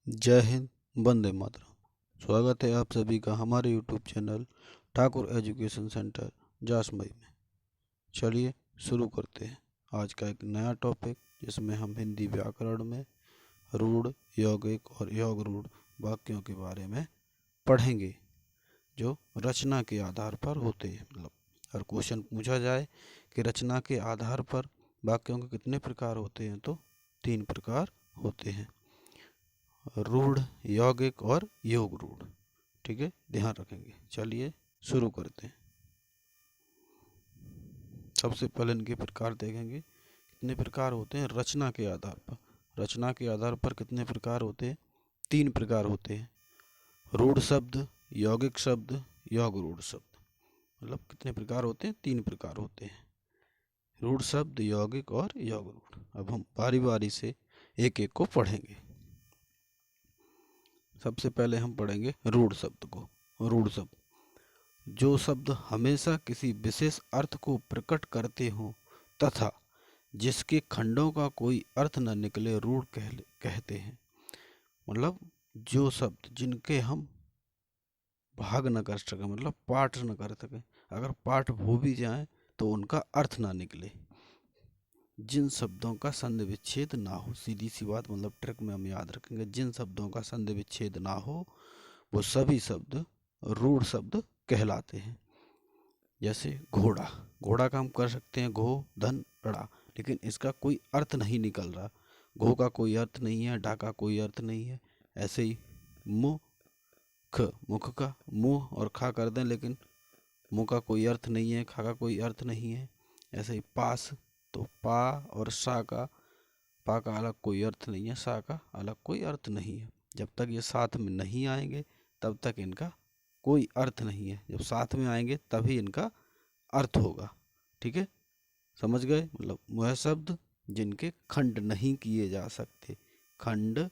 जय हिंद, वंदे मातरम। स्वागत है आप सभी का हमारे YouTube channel Thakur education centre Jasmai में। चलिए शुरू करते हैं आज का एक नया टॉपिक, जिसमें हम हिंदी व्याकरण में रूढ़, यौगिक और योग रूढ़ वाक्यों के बारे में पढ़ेंगे, जो रचना के आधार पर होते हैं। मतलब हर क्वेश्चन पूछा जाए कि रचना के आधार पर वाक्यों के कितने प्रकार होते हैं, तो 3 प्रकार होते हैं, रूढ़, यौगिक और योग रूढ़। ठीक है, ध्यान रखेंगे। चलिए शुरू करते हैं। सबसे पहले इनके प्रकार देखेंगे। कितने प्रकार होते हैं रचना के आधार पर। रचना के आधार पर कितने प्रकार होते हैं? 3 प्रकार होते हैं, रूढ़ शब्द, यौगिक शब्द, योग रूढ़ शब्द। मतलब कितने प्रकार होते हैं? 3 प्रकार होते हैं, रूढ़ शब्द, यौगिक और योग रूढ़। अब हम बारी बारी से एक एक को पढ़ेंगे। सबसे पहले हम पढ़ेंगे रूढ़ शब्द को। रूढ़ शब्द, जो शब्द हमेशा किसी विशेष अर्थ को प्रकट करते हों तथा जिसके खंडों का कोई अर्थ न निकले, रूढ़ कहते हैं। मतलब जो शब्द जिनके हम भाग न कर सकें, मतलब पाठ न कर सकें, अगर पाठ हो भी जाए तो उनका अर्थ ना निकले, जिन शब्दों का संधि विच्छेद ना हो। सीधी सी बात, मतलब ट्रिक में हम याद रखेंगे, जिन शब्दों का संधि विच्छेद ना हो वो सभी शब्द रूढ़ शब्द कहलाते हैं। जैसे घोड़ा, घोड़ा का हम कर सकते हैं घो धन ड़ा, लेकिन इसका कोई अर्थ नहीं निकल रहा। घो का कोई अर्थ नहीं है, ढा का कोई अर्थ नहीं है। ऐसे ही मुख, मुख का मुंह और खा कर दें, लेकिन मुंह का कोई अर्थ नहीं है, खा का कोई अर्थ नहीं है। ऐसे ही पास, तो पा और सा का, पा का अलग कोई अर्थ नहीं है, सा का अलग कोई अर्थ नहीं है। जब तक ये साथ में नहीं आएंगे तब तक इनका कोई अर्थ नहीं है, जब साथ में आएंगे तभी इनका अर्थ होगा। ठीक है, समझ गए? मतलब वह शब्द जिनके खंड नहीं किए जा सकते, खंड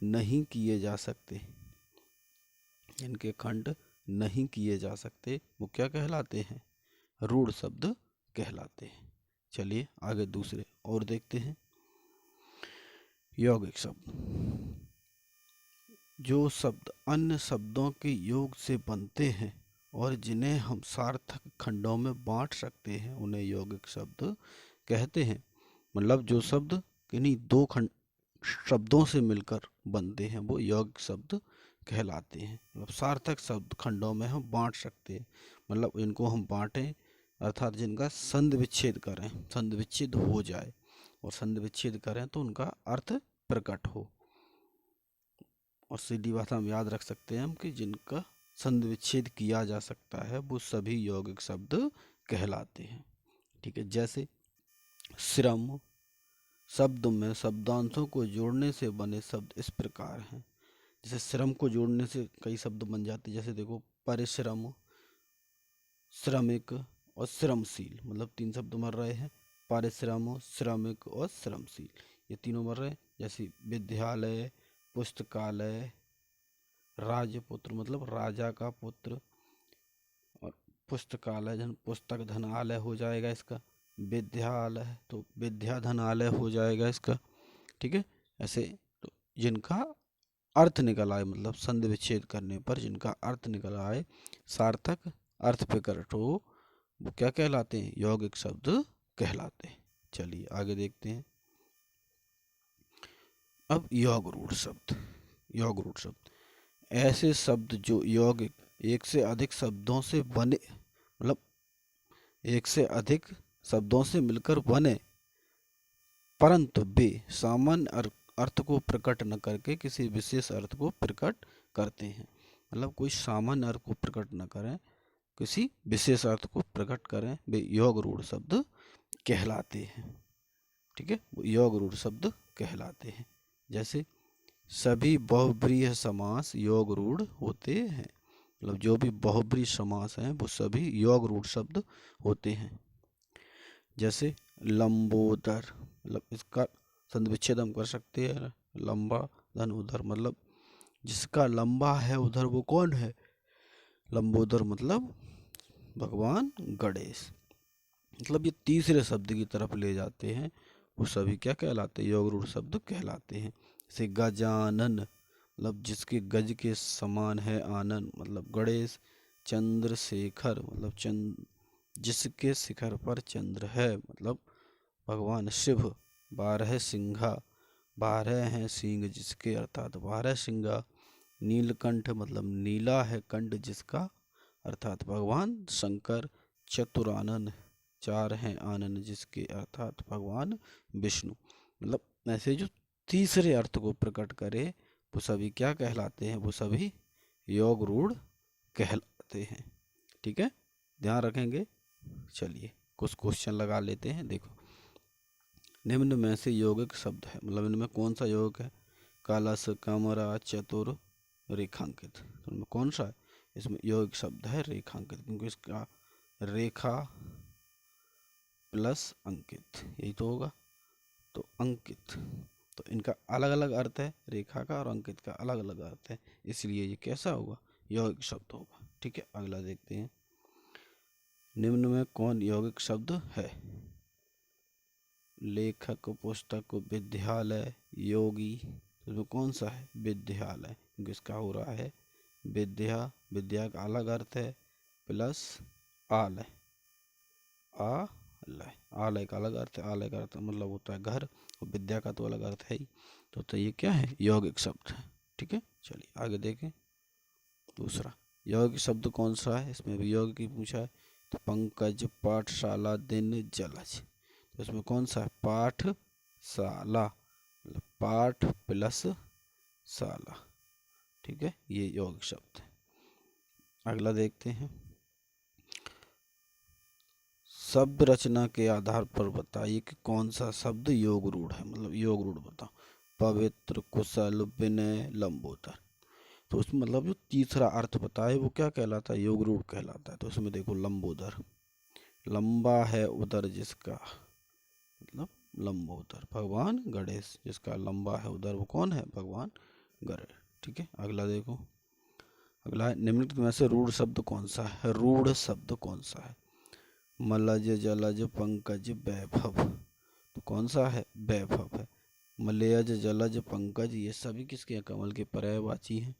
नहीं किए जा सकते, जिनके खंड नहीं किए जा सकते, वो क्या कहलाते हैं? रूढ़ शब्द कहलाते हैं। चलिए आगे दूसरे और देखते हैं। यौगिक शब्द, जो शब्द अन्य शब्दों के योग से बनते हैं और जिन्हें हम सार्थक खंडों में बांट सकते हैं, उन्हें यौगिक शब्द कहते हैं। मतलब जो शब्द किन्हीं 2 खंड शब्दों से मिलकर बनते हैं वो यौगिक शब्द कहलाते हैं। मतलब सार्थक शब्द खंडों में हम बांट सकते हैं, मतलब इनको हम बांटें, अर्थात जिनका संधि विच्छेद करें, संधि विच्छेद हो जाए, और संधि विच्छेद करें तो उनका अर्थ प्रकट हो। और सीधी भाषा में याद रख सकते हैं हम कि जिनका संधि विच्छेद किया जा सकता है वो सभी यौगिक शब्द कहलाते हैं। ठीक है, जैसे श्रम शब्द में शब्दांशों को जोड़ने से बने शब्द इस प्रकार हैं। जैसे श्रम को जोड़ने से कई शब्द बन जाते हैं, जैसे देखो परिश्रम, श्रमिक और श्रमशील। मतलब 3 शब्द मर रहे हैं, परिश्रम, श्रमिक और श्रमशील, ये तीनों मर रहे हैं। जैसे विद्यालय, पुस्तकालय, राजपुत्र मतलब राजा का पुत्र, और पुस्तकालय धन पुस्तक धनालय हो जाएगा इसका। विद्यालय तो विद्या धनालय हो जाएगा इसका। ठीक है, ऐसे तो जिनका अर्थ निकल आए, मतलब संधि विच्छेद करने पर जिनका अर्थ निकल आए, सार्थक अर्थ प्रकट हो, वो क्या कहलाते हैं? यौगिक शब्द कहलाते हैं। चलिए आगे देखते हैं। अब योग रूढ़ शब्द। योग रूढ़ शब्द, ऐसे शब्द जो यौगिक एक से अधिक शब्दों से बने, मतलब एक से अधिक शब्दों से मिलकर बने, परंतु वे सामान्य अर्थ को प्रकट न करके किसी विशेष अर्थ को प्रकट करते हैं। मतलब कोई सामान्य अर्थ को प्रकट न करें, किसी विशेष अर्थ को प्रकट करें, वे योग रूढ़ शब्द कहलाते हैं। ठीक है, वो योग रूढ़ शब्द कहलाते हैं। जैसे सभी बहुब्रीहि समास योग रूढ़ होते हैं। मतलब जो भी बहुब्रीहि समास हैं वो सभी योग रूढ़ शब्द होते हैं। जैसे लंबोदर, मतलब इसका संधि विच्छेद हम कर सकते हैं, लंबा धन उधर, मतलब जिसका लंबा है उधर वो कौन है? लंबोदर मतलब भगवान गणेश। मतलब ये तीसरे शब्द की तरफ ले जाते हैं, वो सभी क्या कहलाते हैं? योग रूढ़ शब्द कहलाते हैं। जैसे गजानन, मतलब जिसके गज के समान है आनन, मतलब गणेश। चंद्रशेखर मतलब जिसके शिखर पर चंद्र है, मतलब भगवान शिव। 12 सिंघा, 12 हैं सींग जिसके, अर्थात 12 सिंघा। नीलकंठ मतलब नीला है कंठ जिसका, अर्थात भगवान शंकर। चतुरानन, 4 हैं आनन जिसके, अर्थात भगवान विष्णु। मतलब ऐसे जो तीसरे अर्थ को प्रकट करे वो सभी क्या कहलाते हैं, वो सभी योग रूढ़ कहलाते हैं। ठीक है, ध्यान रखेंगे। चलिए कुछ क्वेश्चन लगा लेते हैं। देखो, निम्न में से यौगिक शब्द है, मतलब इनमें कौन सा यौगिक है। कलश, कमरा, चतुर, रेखांकित। तो इनमें कौन सा है, इसमें यौगिक शब्द है रेखांकित, क्योंकि इसका रेखा प्लस अंकित, यही तो होगा। तो अंकित, तो इनका अलग अलग अर्थ है, रेखा का और अंकित का अलग अलग अर्थ है, इसलिए ये कैसा होगा, यौगिक शब्द होगा। ठीक है, अगला देखते हैं। निम्न में कौन यौगिक शब्द है। लेखक, पुस्तक, विद्यालय, योगी। तो इसमें कौन सा है, विद्यालय, क्योंकि इसका हो रहा है विद्या, विद्या का अलग अर्थ है, प्लस आलय, आलय, आलय का अलग अर्थ है, आलय का अर्थ मतलब होता है घर, और विद्या का तो अलग अर्थ है ही। तो ये क्या है, यौगिक शब्द है। ठीक है, चलिए आगे देखें। दूसरा यौगिक शब्द कौन सा है, इसमें भी यौगिक ही पूछा है। तो पंकज, पाठशाला, दिन, जलज। तो इसमें कौन सा है, पाठशाला, मतलब पाठ प्लस शाला। ठीक है, ये यौगिक शब्द है। अगला देखते हैं। शब्द रचना के आधार पर बताइए कि कौन सा शब्द योग रूढ़ है, मतलब योग रूढ़ बताओ। पवित्र, कुशल, विनय, लंबोदर। तो उसमें मतलब जो तीसरा अर्थ बताए वो क्या कहलाता है, योग रूढ़ कहलाता है। तो उसमें देखो लंबोदर, लंबा है उदर जिसका, मतलब लंबोदर, भगवान गणेश। जिसका लंबा है उदर वो कौन है, भगवान गणेश। ठीक है, अगला देखो। अगला है, निम्नलिखित में से रूढ़ शब्द कौन सा है, रूढ़ शब्द कौन सा है। मलज, जलज, पंकज, वैभव। तो कौन सा है, वैभव है। मलयज, जलज, पंकज ये सभी किसके हैं, कमल के पर्यायवाची हैं,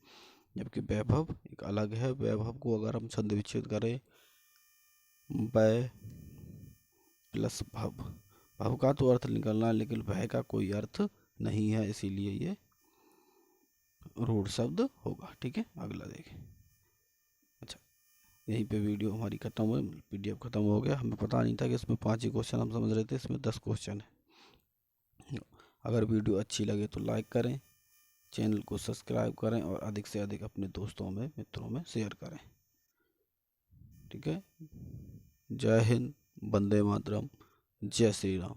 जबकि वैभव एक अलग है। वैभव को अगर हम छंद विच्छेद करें, वै प्लस भव, भव का तो अर्थ निकलना, लेकिन वह का कोई अर्थ नहीं है, इसीलिए ये रूढ़ शब्द होगा। ठीक है, अगला देखें। अच्छा, यहीं पे वीडियो हमारी खत्म हुई, पीडीएफ खत्म हो गया। हमें पता नहीं था कि इसमें 5 ही क्वेश्चन हम समझ रहे थे, इसमें 10 क्वेश्चन है। अगर वीडियो अच्छी लगे तो लाइक करें, चैनल को सब्सक्राइब करें और अधिक से अधिक अपने दोस्तों में, मित्रों में शेयर करें। ठीक है, जय हिंद, वंदे मातरम, जय श्री राम।